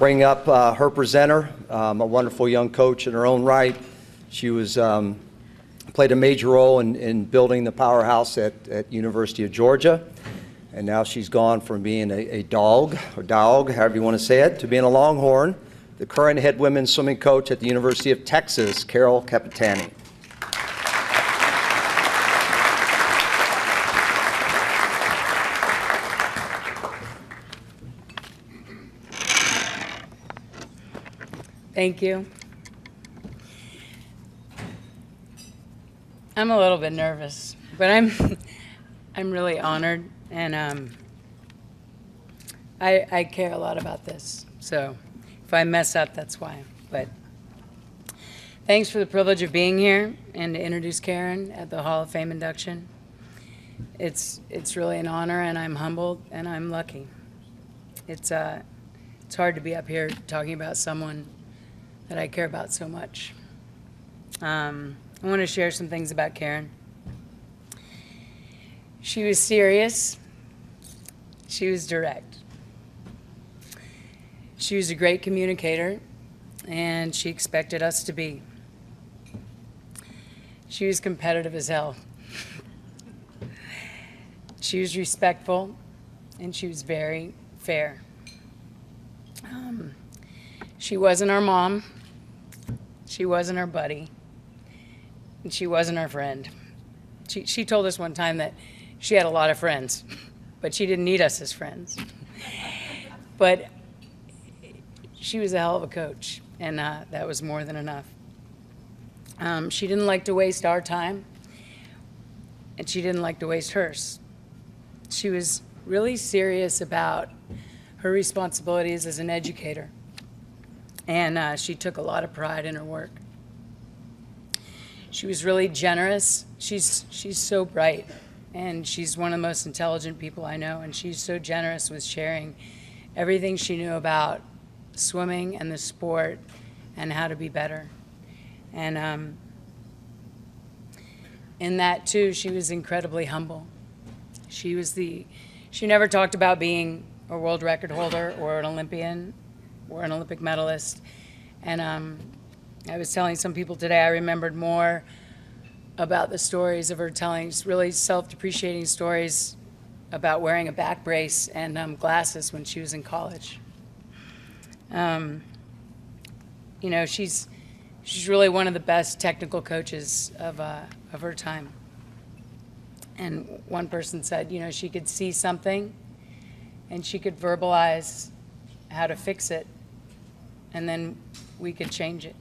bring up her presenter, a wonderful young coach in her own right. She was played a major role in building the powerhouse at University of Georgia, and now she's gone from being a dog, or dog, however you want to say it, to being a Longhorn, the current head women's swimming coach at the University of Texas, Carol Capitani. Thank you. I'm a little bit nervous, but I'm really honored, and I care a lot about this. So if I mess up, that's why. But thanks for the privilege of being here and to introduce Karen at the Hall of Fame induction. It's really an honor, and I'm humbled, and I'm lucky. It's hard to be up here talking about someone that I care about so much. I want to share some things about Karen. She was serious. She was direct. She was a great communicator, and she expected us to be. She was competitive as hell. She was respectful, and she was very fair. She wasn't our mom. She wasn't our buddy, and she wasn't our friend. She told us one time that she had a lot of friends, but she didn't need us as friends. But she was a hell of a coach, and that was more than enough. She didn't like to waste our time, and she didn't like to waste hers. She was really serious about her responsibilities as an educator. And she took a lot of pride in her work. She was really generous. She's so bright, and she's one of the most intelligent people I know, and she's so generous with sharing everything she knew about swimming and the sport and how to be better. And in that, too, she was incredibly humble. She never talked about being a world record holder or an Olympian or an Olympic medalist. And I was telling some people today, I remembered more about the stories of her telling really self-depreciating stories about wearing a back brace and glasses when she was in college. You know, she's really one of the best technical coaches of her time. And one person said, you know, she could see something and she could verbalize how to fix it, and then we could change it.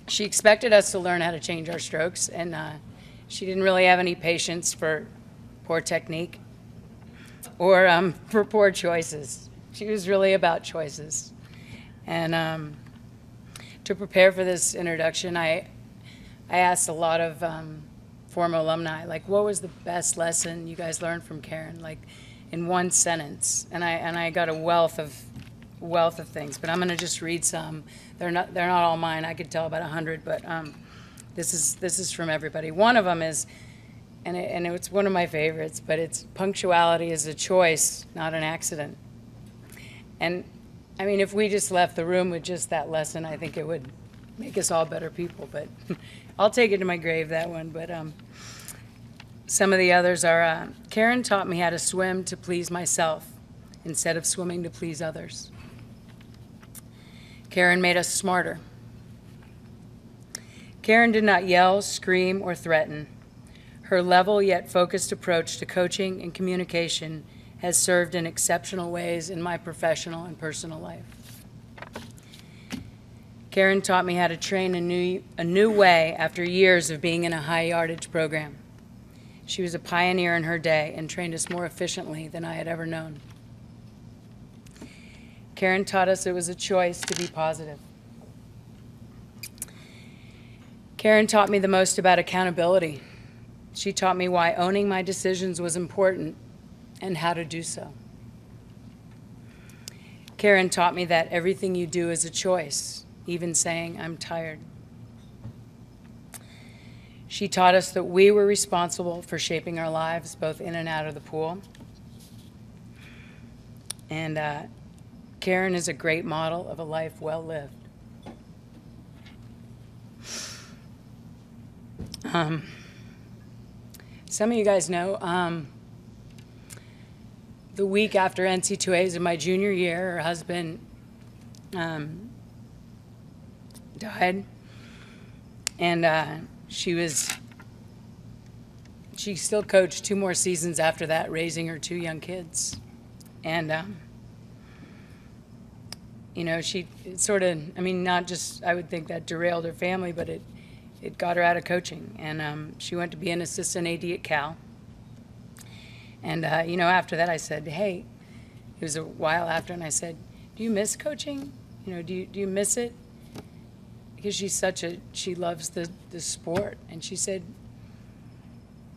She expected us to learn how to change our strokes, and she didn't really have any patience for poor technique or for poor choices. She was really about choices. And to prepare for this introduction, I asked a lot of former alumni, like, what was the best lesson you guys learned from Karen? Like, in one sentence, and I got a wealth of things, but I'm going to just read some. They're not all mine. I could tell about 100, but this is from everybody. One of them is, and it's one of my favorites, but it's punctuality is a choice, not an accident. And I mean, if we just left the room with just that lesson, I think it would make us all better people. But I'll take it to my grave, that one. But some of the others are, Karen taught me how to swim to please myself instead of swimming to please others. Karen made us smarter. Karen did not yell, scream, or threaten. Her level yet focused approach to coaching and communication has served in exceptional ways in my professional and personal life. Karen taught me how to train a new way after years of being in a high yardage program. She was a pioneer in her day and trained us more efficiently than I had ever known. Karen taught us it was a choice to be positive. Karen taught me the most about accountability. She taught me why owning my decisions was important and how to do so. Karen taught me that everything you do is a choice, even saying, I'm tired. She taught us that we were responsible for shaping our lives, both in and out of the pool. And Karen is a great model of a life well lived. Some of you guys know, the week after NC2As in my junior year, her husband died. And she still coached 2 more seasons after that, raising her 2 young kids. And, you know, she sort of, I mean, not just, I would think that derailed her family, but it got her out of coaching. And she went to be an assistant AD at Cal. And, you know, after that I said, hey, it was a while after, and I said, do you miss coaching? You know, do you miss it? Because she loves the sport. And she said,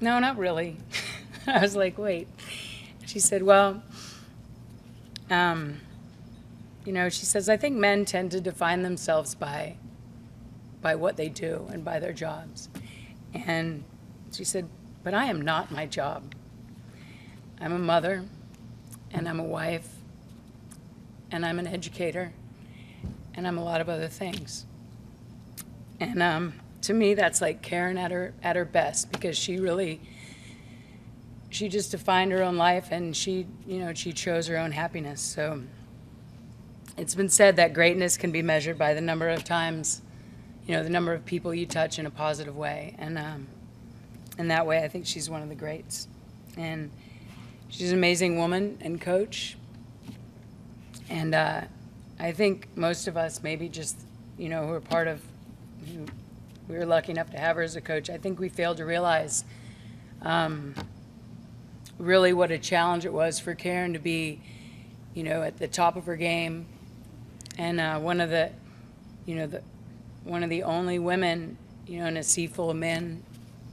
no, not really. I was like, wait. She said, well, you know, she says, I think men tend to define themselves by what they do and by their jobs. And she said, but I am not my job. I'm a mother, and I'm a wife, and I'm an educator, and I'm a lot of other things. And to me, that's like Karen at her best, because she just defined her own life, and she chose her own happiness. So it's been said that greatness can be measured by the number of times, you know, the number of people you touch in a positive way. And in that way, I think she's one of the greats. And she's an amazing woman and coach. And I think most of us, maybe just, you know, who are part of, who we were lucky enough to have her as a coach, I think we failed to realize really what a challenge it was for Karen to be, you know, at the top of her game, and one of the only women, you know, in a sea full of men,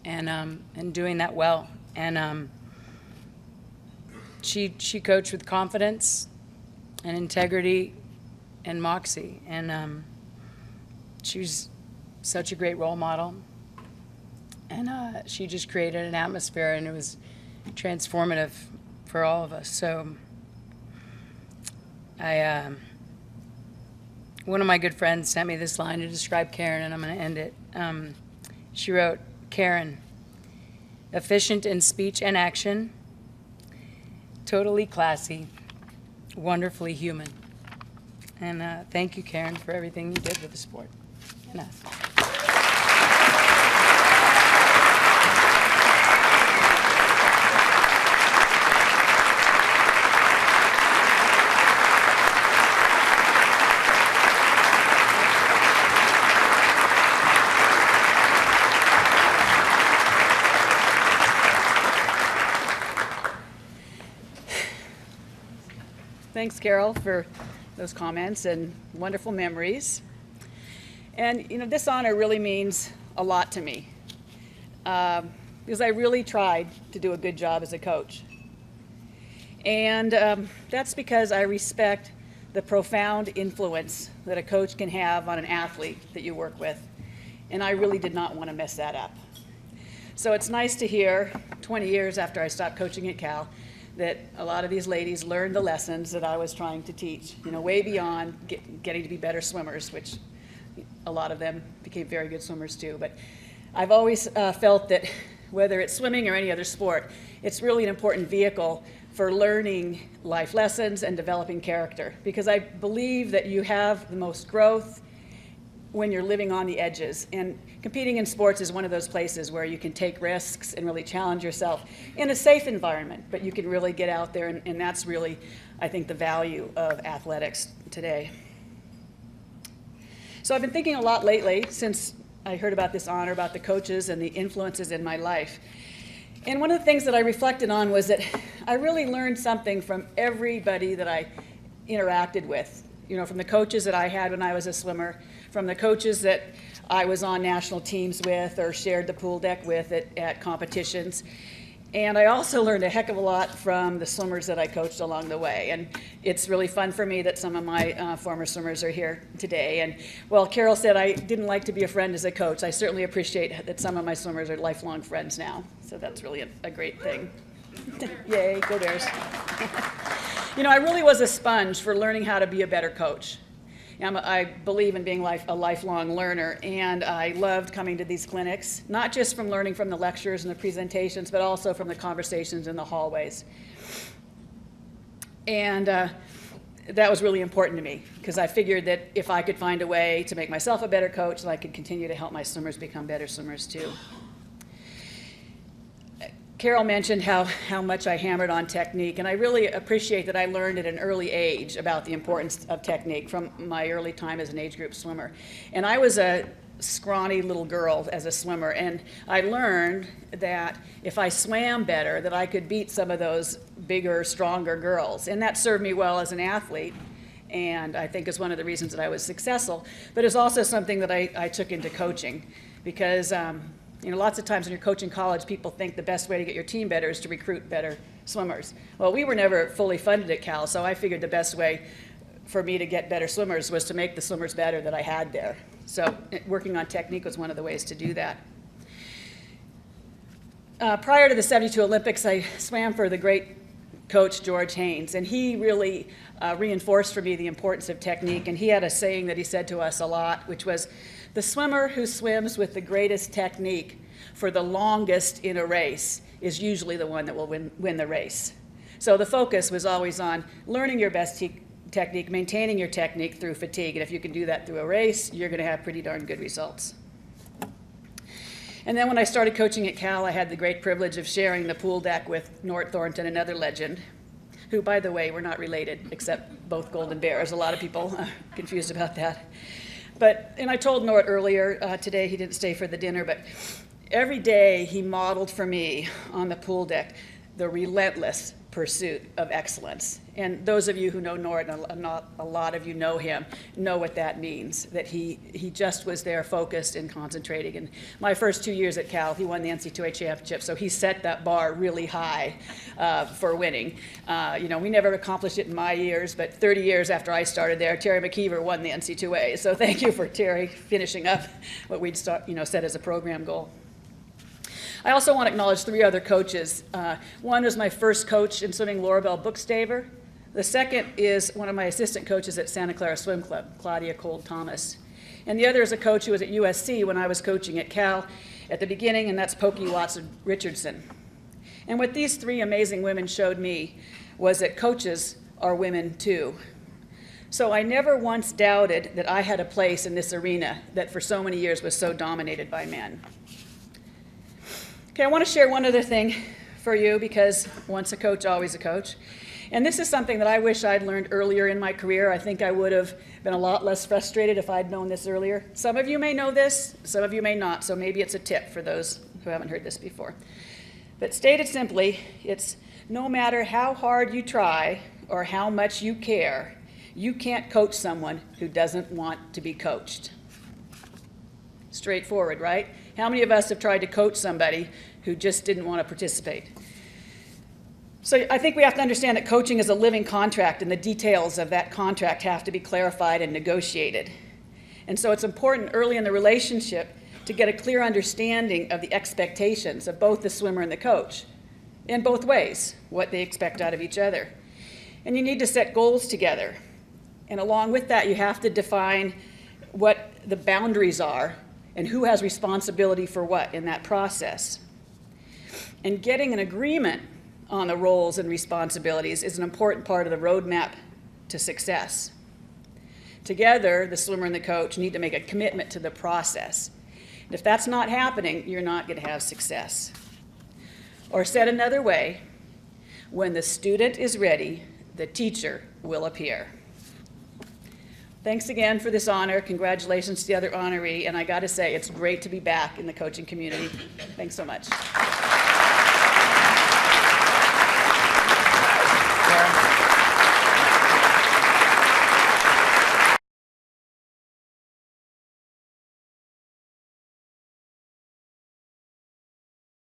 and doing that well. And she coached with confidence and integrity and moxie, and she was such a great role model. And she just created an atmosphere, and it was transformative for all of us. So one of my good friends sent me this line to describe Karen, and I'm going to end it. She wrote, Karen, efficient in speech and action, totally classy, wonderfully human. And thank you, Karen, for everything you did with the sport and us. Thanks, Carol, for those comments and wonderful memories. And, you know, this honor really means a lot to me because I really tried to do a good job as a coach. And that's because I respect the profound influence that a coach can have on an athlete that you work with. And I really did not want to mess that up. So it's nice to hear, 20 years after I stopped coaching at Cal, that a lot of these ladies learned the lessons that I was trying to teach, you know, way beyond getting to be better swimmers, which a lot of them became very good swimmers too. But I've always felt that whether it's swimming or any other sport, it's really an important vehicle for learning life lessons and developing character, because I believe that you have the most growth when you're living on the edges. And competing in sports is one of those places where you can take risks and really challenge yourself in a safe environment, but you can really get out there, and that's really, I think, the value of athletics today. So I've been thinking a lot lately since I heard about this honor, about the coaches and the influences in my life. And one of the things that I reflected on was that I really learned something from everybody that I interacted with, you know, from the coaches that I had when I was a swimmer, from the coaches that I was on national teams with or shared the pool deck with at competitions. And I also learned a heck of a lot from the swimmers that I coached along the way. And it's really fun for me that some of my former swimmers are here today. And while Carol said I didn't like to be a friend as a coach, I certainly appreciate that some of my swimmers are lifelong friends now. So that's really a great thing. Yay, go Bears. You know, I really was a sponge for learning how to be a better coach. I believe in being a lifelong learner, and I loved coming to these clinics, not just from learning from the lectures and the presentations, but also from the conversations in the hallways. And that was really important to me, because I figured that if I could find a way to make myself a better coach, then I could continue to help my swimmers become better swimmers too. Carol mentioned how much I hammered on technique, and I really appreciate that I learned at an early age about the importance of technique from my early time as an age group swimmer. And I was a scrawny little girl as a swimmer, and I learned that if I swam better, that I could beat some of those bigger, stronger girls. And that served me well as an athlete, and I think is one of the reasons that I was successful. But it's also something that I took into coaching, because you know, lots of times when you're coaching college, people think the best way to get your team better is to recruit better swimmers. Well, we were never fully funded at Cal, so I figured the best way for me to get better swimmers was to make the swimmers better that I had there. So working on technique was one of the ways to do that. Prior to the '72 Olympics, I swam for the great coach George Haynes, and he really reinforced for me the importance of technique. And he had a saying that he said to us a lot, which was, "The swimmer who swims with the greatest technique for the longest in a race is usually the one that will win the race." So the focus was always on learning your best technique, maintaining your technique through fatigue. And if you can do that through a race, you're going to have pretty darn good results. And then when I started coaching at Cal, I had the great privilege of sharing the pool deck with Nort Thornton, another legend, who, by the way, were not related, except both Golden Bears. A lot of people are confused about that. And I told Nort earlier today, he didn't stay for the dinner, but every day he modeled for me on the pool deck the relentless pursuit of excellence. And those of you who know Nort, and a lot of you know him, know what that means, that he just was there focused and concentrating. And my first 2 years at Cal, he won the NC2A championship, so he set that bar really high for winning. You know, we never accomplished it in my years, but 30 years after I started there, Terry McKeever won the NC2A. So thank you for Terry finishing up what we'd set as a program goal. I also want to acknowledge 3 other coaches. One was my first coach in swimming, Laura Bell Bookstaver. The second is one of my assistant coaches at Santa Clara Swim Club, Claudia Cole Thomas. And the other is a coach who was at USC when I was coaching at Cal at the beginning, and that's Pokey Watson Richardson. And what these 3 amazing women showed me was that coaches are women too. So I never once doubted that I had a place in this arena that for so many years was so dominated by men. Okay, I want to share one other thing for you, because once a coach, always a coach. And this is something that I wish I'd learned earlier in my career. I think I would have been a lot less frustrated if I'd known this earlier. Some of you may know this, some of you may not, so maybe it's a tip for those who haven't heard this before. But stated simply, it's no matter how hard you try or how much you care, you can't coach someone who doesn't want to be coached. Straightforward, right? How many of us have tried to coach somebody who just didn't want to participate? So I think we have to understand that coaching is a living contract, and the details of that contract have to be clarified and negotiated. And so it's important early in the relationship to get a clear understanding of the expectations of both the swimmer and the coach, in both ways, what they expect out of each other. And you need to set goals together. And along with that, you have to define what the boundaries are and who has responsibility for what in that process. And getting an agreement on the roles and responsibilities is an important part of the roadmap to success. Together, the swimmer and the coach need to make a commitment to the process. And if that's not happening, you're not going to have success. Or said another way, when the student is ready, the teacher will appear. Thanks again for this honor. Congratulations to the other honoree. And I got to say, it's great to be back in the coaching community. Thanks so much.